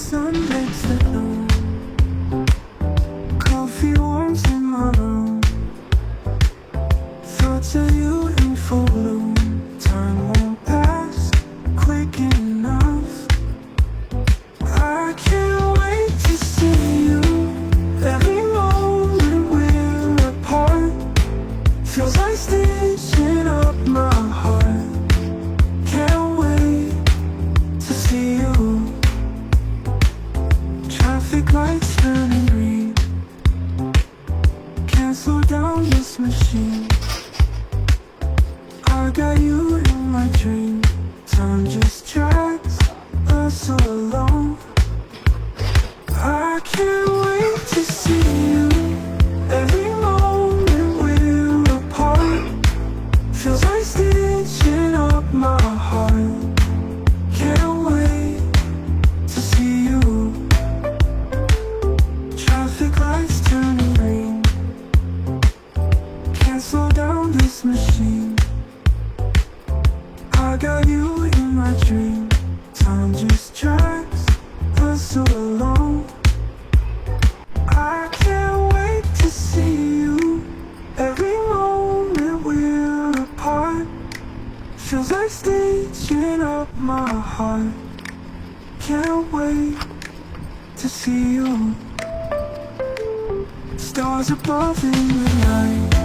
sun breaks the dawn. Coffee warms in my room. Thoughts of you in full bloom. Time won't pass quick enough. I can't wait to see you. Every moment we're apart feels like stitching up my heart. Can't wait to see you. Traffic lights turning green. Can't slow down this machine. I got you in my dream. Time just drags us along. I can't wait to see you. Every moment we're apart feels like stitching up my heart. Can't wait to see you. Traffic lights turning green. Can't slow down this machine. I got you in my dream. Time just drags us along. I can't wait to see you. Every moment we're apart feels like stitching up my heart. Can't wait to see you. Stars above in the night.